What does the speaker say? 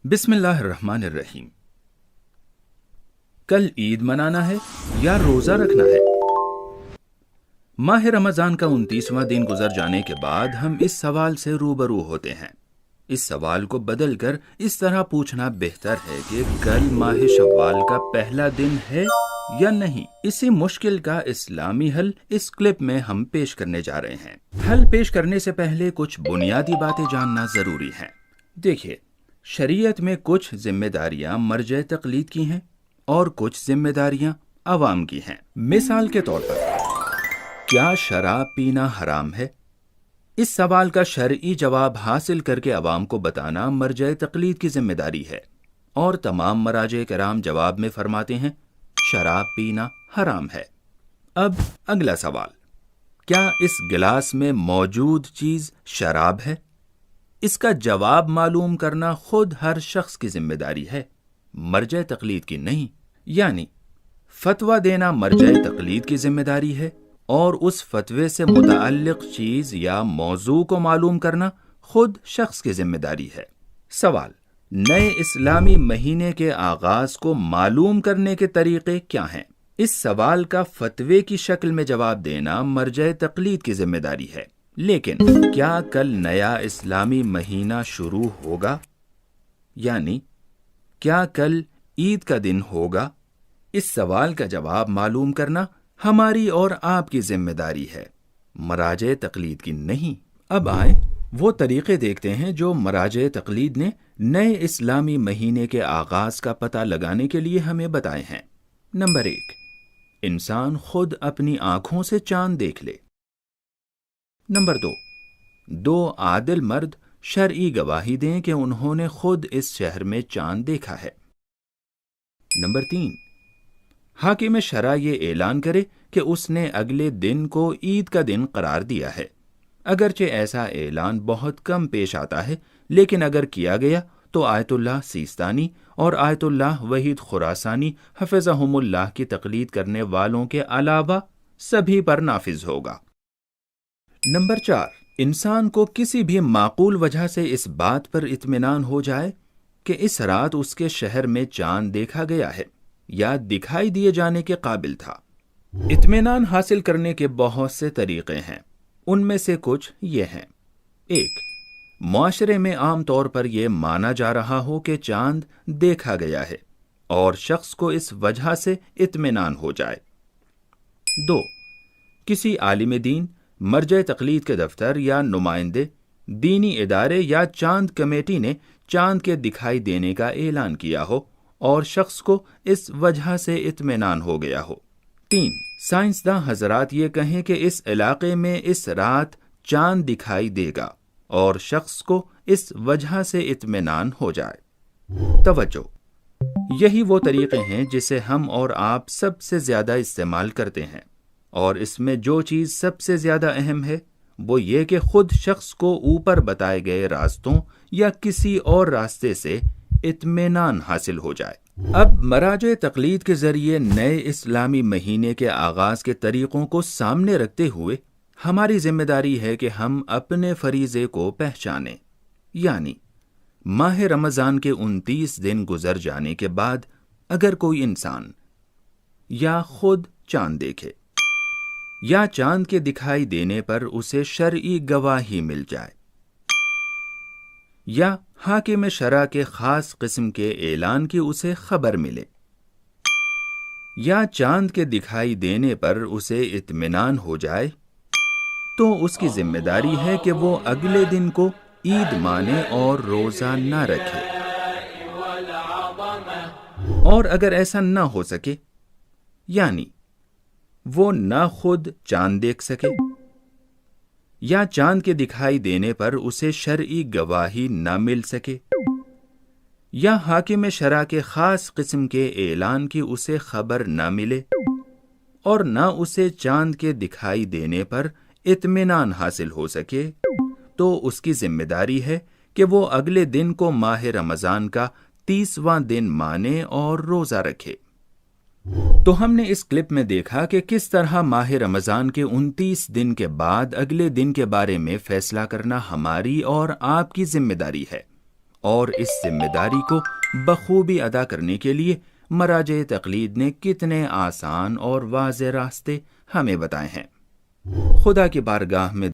بسم اللہ الرحمن الرحیم۔ کل عید منانا ہے یا روزہ رکھنا ہے؟ ماہ رمضان کا 29واں دن گزر جانے کے بعد ہم اس سوال سے روبرو ہوتے ہیں۔ اس سوال کو بدل کر اس طرح پوچھنا بہتر ہے کہ کل ماہ شوال کا پہلا دن ہے یا نہیں۔ اسی مشکل کا اسلامی حل اس کلپ میں ہم پیش کرنے جا رہے ہیں۔ حل پیش کرنے سے پہلے کچھ بنیادی باتیں جاننا ضروری ہے۔ دیکھیے، شریعت میں کچھ ذمہ داریاں مرجع تقلید کی ہیں اور کچھ ذمہ داریاں عوام کی ہیں۔ مثال کے طور پر، کیا شراب پینا حرام ہے؟ اس سوال کا شرعی جواب حاصل کر کے عوام کو بتانا مرجع تقلید کی ذمہ داری ہے، اور تمام مراجع کرام جواب میں فرماتے ہیں شراب پینا حرام ہے۔ اب اگلا سوال، کیا اس گلاس میں موجود چیز شراب ہے؟ اس کا جواب معلوم کرنا خود ہر شخص کی ذمہ داری ہے، مرجع تقلید کی نہیں۔ یعنی فتویٰ دینا مرجع تقلید کی ذمہ داری ہے، اور اس فتوے سے متعلق چیز یا موضوع کو معلوم کرنا خود شخص کی ذمہ داری ہے۔ سوال، نئے اسلامی مہینے کے آغاز کو معلوم کرنے کے طریقے کیا ہیں؟ اس سوال کا فتوے کی شکل میں جواب دینا مرجع تقلید کی ذمہ داری ہے، لیکن کیا کل نیا اسلامی مہینہ شروع ہوگا؟ یعنی کیا کل عید کا دن ہوگا؟ اس سوال کا جواب معلوم کرنا ہماری اور آپ کی ذمہ داری ہے، مراجع تقلید کی نہیں۔ اب آئیں وہ طریقے دیکھتے ہیں جو مراجع تقلید نے نئے اسلامی مہینے کے آغاز کا پتہ لگانے کے لیے ہمیں بتائے ہیں۔ نمبر 1، انسان خود اپنی آنکھوں سے چاند دیکھ لے۔ نمبر 2، دو عادل مرد شرعی گواہی دیں کہ انہوں نے خود اس شہر میں چاند دیکھا ہے۔ نمبر 3، حاکم شرع یہ اعلان کرے کہ اس نے اگلے دن کو عید کا دن قرار دیا ہے۔ اگرچہ ایسا اعلان بہت کم پیش آتا ہے، لیکن اگر کیا گیا تو آیت اللہ سیستانی اور آیت اللہ وحید خراسانی حفظہم اللہ کی تقلید کرنے والوں کے علاوہ سبھی پر نافذ ہوگا۔ نمبر 4، انسان کو کسی بھی معقول وجہ سے اس بات پر اطمینان ہو جائے کہ اس رات اس کے شہر میں چاند دیکھا گیا ہے یا دکھائی دیے جانے کے قابل تھا۔ اطمینان حاصل کرنے کے بہت سے طریقے ہیں، ان میں سے کچھ یہ ہیں۔ 1، معاشرے میں عام طور پر یہ مانا جا رہا ہو کہ چاند دیکھا گیا ہے اور شخص کو اس وجہ سے اطمینان ہو جائے۔ 2، کسی عالم دین، مرجع تقلید کے دفتر یا نمائندے، دینی ادارے یا چاند کمیٹی نے چاند کے دکھائی دینے کا اعلان کیا ہو اور شخص کو اس وجہ سے اطمینان ہو گیا ہو۔ 3، سائنسداں حضرات یہ کہیں کہ اس علاقے میں اس رات چاند دکھائی دے گا اور شخص کو اس وجہ سے اطمینان ہو جائے۔ توجہ، یہی وہ طریقے ہیں جسے ہم اور آپ سب سے زیادہ استعمال کرتے ہیں، اور اس میں جو چیز سب سے زیادہ اہم ہے وہ یہ کہ خود شخص کو اوپر بتائے گئے راستوں یا کسی اور راستے سے اطمینان حاصل ہو جائے۔ اب مراجع تقلید کے ذریعے نئے اسلامی مہینے کے آغاز کے طریقوں کو سامنے رکھتے ہوئے ہماری ذمہ داری ہے کہ ہم اپنے فریضے کو پہچانیں۔ یعنی ماہ رمضان کے 29 دن گزر جانے کے بعد اگر کوئی انسان یا خود چاند دیکھے یا چاند کے دکھائی دینے پر اسے شرعی گواہی مل جائے، یا حاکم شرع کے خاص قسم کے اعلان کی اسے خبر ملے، یا چاند کے دکھائی دینے پر اسے اطمینان ہو جائے، تو اس کی ذمہ داری ہے کہ وہ اگلے دن کو عید مانے اور روزہ نہ رکھے۔ اور اگر ایسا نہ ہو سکے، یعنی وہ نہ خود چاند دیکھ سکے یا چاند کے دکھائی دینے پر اسے شرعی گواہی نہ مل سکے، یا حاکم شرع کے خاص قسم کے اعلان کی اسے خبر نہ ملے، اور نہ اسے چاند کے دکھائی دینے پر اطمینان حاصل ہو سکے، تو اس کی ذمہ داری ہے کہ وہ اگلے دن کو ماہ رمضان کا 30واں دن مانے اور روزہ رکھے۔ تو ہم نے اس کلپ میں دیکھا کہ کس طرح ماہ رمضان کے 29 دن کے بعد اگلے دن کے بارے میں فیصلہ کرنا ہماری اور آپ کی ذمہ داری ہے، اور اس ذمہ داری کو بخوبی ادا کرنے کے لیے مراجع تقلید نے کتنے آسان اور واضح راستے ہمیں بتائے ہیں۔ خدا کی بارگاہ میں